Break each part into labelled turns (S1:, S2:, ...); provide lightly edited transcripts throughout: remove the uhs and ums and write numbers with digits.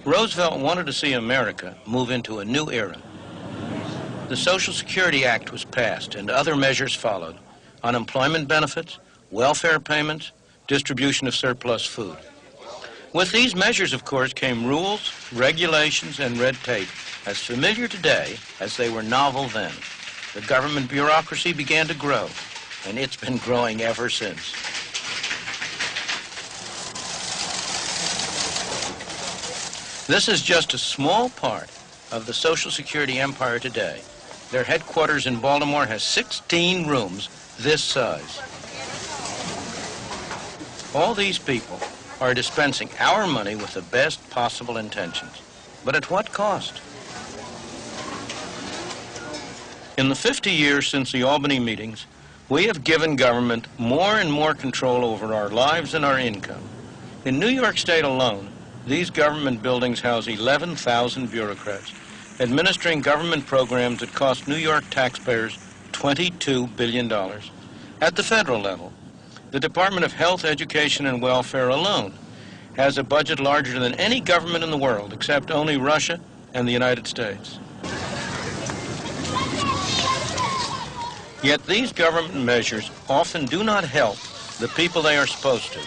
S1: Roosevelt wanted to see America move into a new era. The Social Security Act was passed and other measures followed: unemployment benefits, welfare payments, distribution of surplus food. With these measures, of course, came rules, regulations, and red tape, as familiar today as they were novel then. The government bureaucracy began to grow, and it's been growing ever since. This is just a small part of the Social Security empire today. Their headquarters in Baltimore has 16 rooms this size. All these people are dispensing our money with the best possible intentions. But at what cost? In the 50 years since the Albany meetings, we have given government more and more control over our lives and our income. In New York State alone, these government buildings house 11,000 bureaucrats, administering government programs that cost New York taxpayers $22 billion. At the federal level, the Department of Health, Education, and Welfare alone has a budget larger than any government in the world, except only Russia and the United States. Yet these government measures often do not help the people they are supposed to.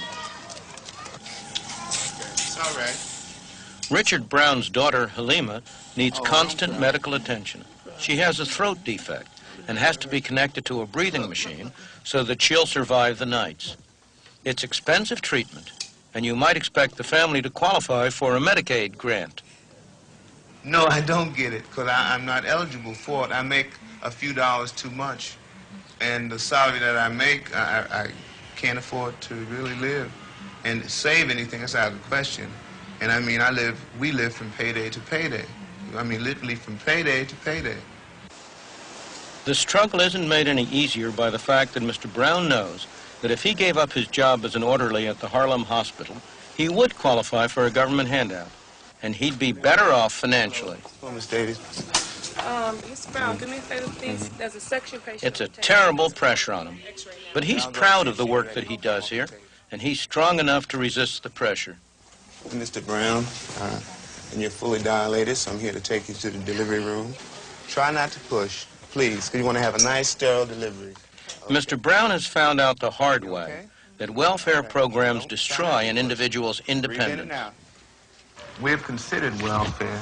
S2: It's all right.
S1: Richard Brown's daughter, Halima, needs constant medical attention. She has a throat defect and has to be connected to a breathing machine so that she'll survive the nights. It's expensive treatment, and you might expect the family to qualify for a Medicaid grant.
S2: No, I don't get it, because I'm not eligible for it. I make a few dollars too much, and the salary that I make, I can't afford to really live and save anything. That's out of the question. And I mean, we live from payday to payday. I mean, literally from payday to payday.
S1: The struggle isn't made any easier by the fact that Mr. Brown knows that if he gave up his job as an orderly at the Harlem hospital, he would qualify for a government handout, and he'd be better off financially.
S2: Hello, Miss Davies.
S3: Mr. Brown, do me a favor, please. There's a section patient.
S1: It's a terrible pressure on him, but he's proud of the work that he does here, and he's strong enough to resist the pressure.
S2: Mr. Brown, and you're fully dilated, so I'm here to take you to the delivery room. Try not to push, please, because you want to have a nice, sterile delivery. Okay.
S1: Mr. Brown has found out the hard way that welfare programs destroy an individual's independence.
S2: We have considered welfare.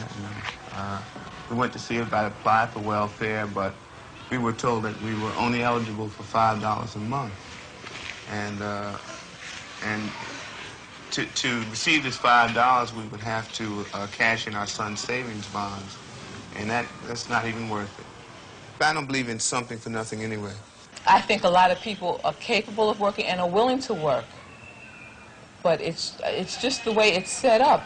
S2: We went to see if I'd apply for welfare, but we were told that we were only eligible for $5 a month. And to receive this $5, we would have to cash in our son's savings bonds, and that's not even worth it. But I don't believe in something for nothing anyway.
S4: I think a lot of people are capable of working and are willing to work, but it's just the way it's set up.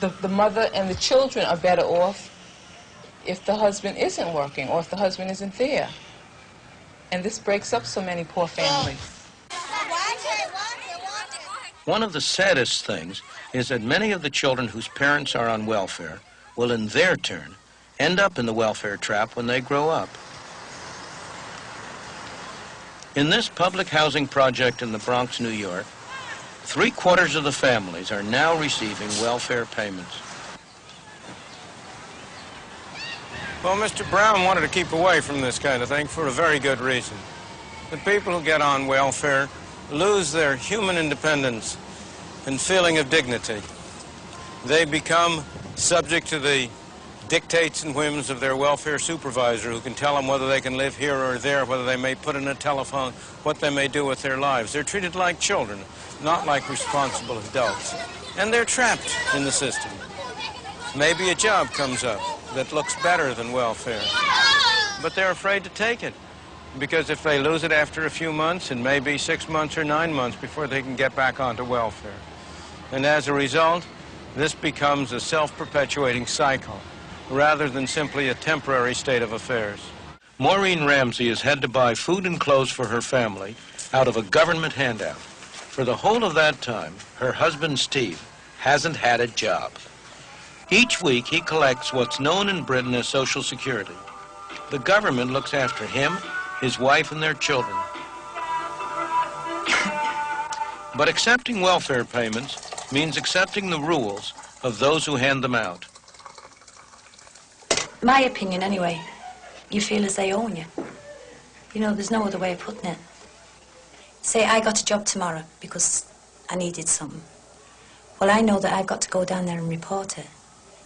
S4: The mother and the children are better off if the husband isn't working or if the husband isn't there. And this breaks up so many poor families.
S1: One of the saddest things is that many of the children whose parents are on welfare will, in their turn, end up in the welfare trap when they grow up. In this public housing project in the Bronx, New York, 3/4 of the families are now receiving welfare payments.
S5: Well, Mr. Brown wanted to keep away from this kind of thing for a very good reason. The people who get on welfare lose their human independence and feeling of dignity. They become subject to the dictates and whims of their welfare supervisor, who can tell them whether they can live here or there, whether they may put in a telephone, what they may do with their lives. They're treated like children, not like responsible adults. And they're trapped in the system. Maybe a job comes up that looks better than welfare, but they're afraid to take it, because if they lose it after a few months, it may be 6 months or 9 months before they can get back onto welfare. And as a result, this becomes a self-perpetuating cycle, rather than simply a temporary state of affairs.
S1: Maureen Ramsey has had to buy food and clothes for her family out of a government handout. For the whole of that time, her husband, Steve, hasn't had a job. Each week, he collects what's known in Britain as Social Security. The government looks after him, his wife, and their children. But accepting welfare payments means accepting the rules of those who hand them out.
S6: My opinion, anyway, you feel as they own you. You know, there's no other way of putting it. Say I got a job tomorrow because I needed something. Well, I know that I've got to go down there and report it.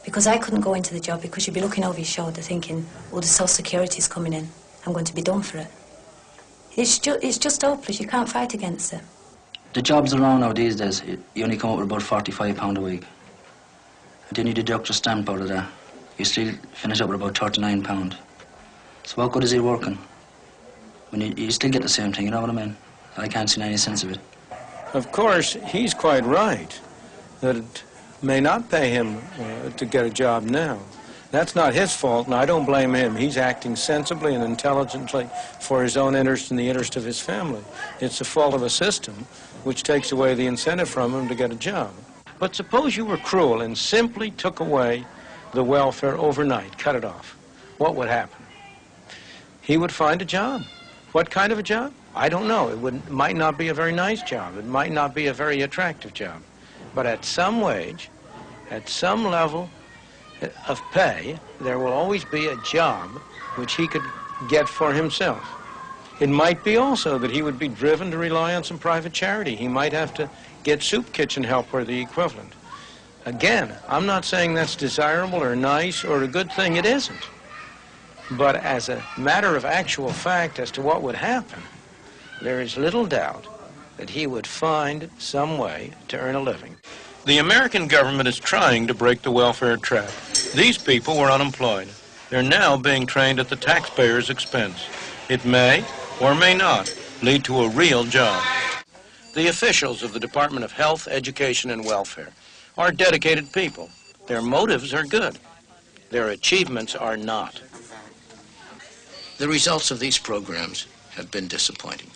S6: Because I couldn't go into the job because you'd be looking over your shoulder thinking, oh, the Social Security's coming in. I'm going to be done for it. It's just hopeless. You can't fight against it.
S7: The jobs around now these days, you only come up with about £45 a week. And then you deduct your stamp out of that. You still finish up with about £39. So what good is it working? When you still get the same thing, you know what I mean? I can't see any sense of it.
S5: Of course, he's quite right that it may not pay him to get a job now. That's not his fault, and I don't blame him. He's acting sensibly and intelligently for his own interest and the interest of his family. It's the fault of a system which takes away the incentive from him to get a job.
S1: But suppose you were cruel and simply took away the welfare overnight, cut it off. What would happen? He would find a job. What kind of a job? I don't know. It might not be a very nice job. It might not be a very attractive job. But at some wage, at some level of pay, there will always be a job which he could get for himself. It might be also that he would be driven to rely on some private charity. He might have to get soup kitchen help or the equivalent. Again, I'm not saying that's desirable or nice or a good thing. It isn't. But as a matter of actual fact as to what would happen, there is little doubt that he would find some way to earn a living. The American government is trying to break the welfare trap. These people were unemployed. They're now being trained at the taxpayer's expense. It may or may not lead to a real job. The officials of the Department of Health, Education, and Welfare are dedicated people. Their motives are good. Their achievements are not. The results of these programs have been disappointing.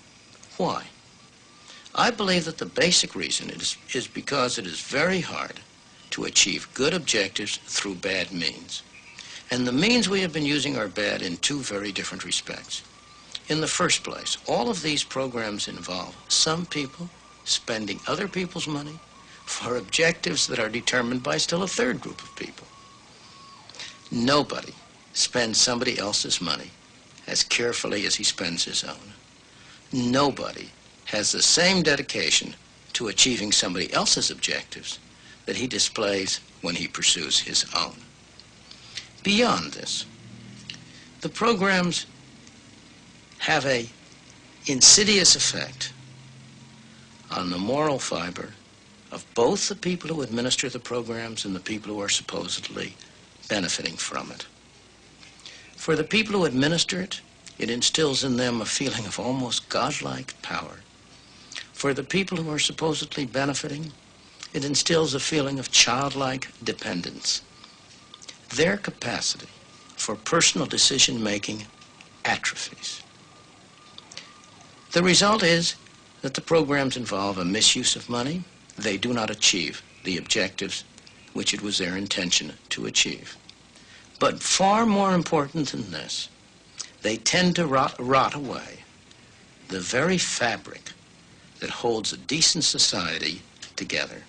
S1: Why? I believe that the basic reason is because it is very hard to achieve good objectives through bad means. And the means we have been using are bad in two very different respects. In the first place, all of these programs involve some people spending other people's money for objectives that are determined by still a third group of people. Nobody spends somebody else's money as carefully as he spends his own. Nobody has the same dedication to achieving somebody else's objectives that he displays when he pursues his own. Beyond this, the programs have an insidious effect on the moral fiber of both the people who administer the programs and the people who are supposedly benefiting from it. For the people who administer it, it instills in them a feeling of almost godlike power. For the people who are supposedly benefiting, it instills a feeling of childlike dependence. Their capacity for personal decision-making atrophies. The result is that the programs involve a misuse of money. They do not achieve the objectives which it was their intention to achieve. But far more important than this, they tend to rot away the very fabric that holds a decent society together.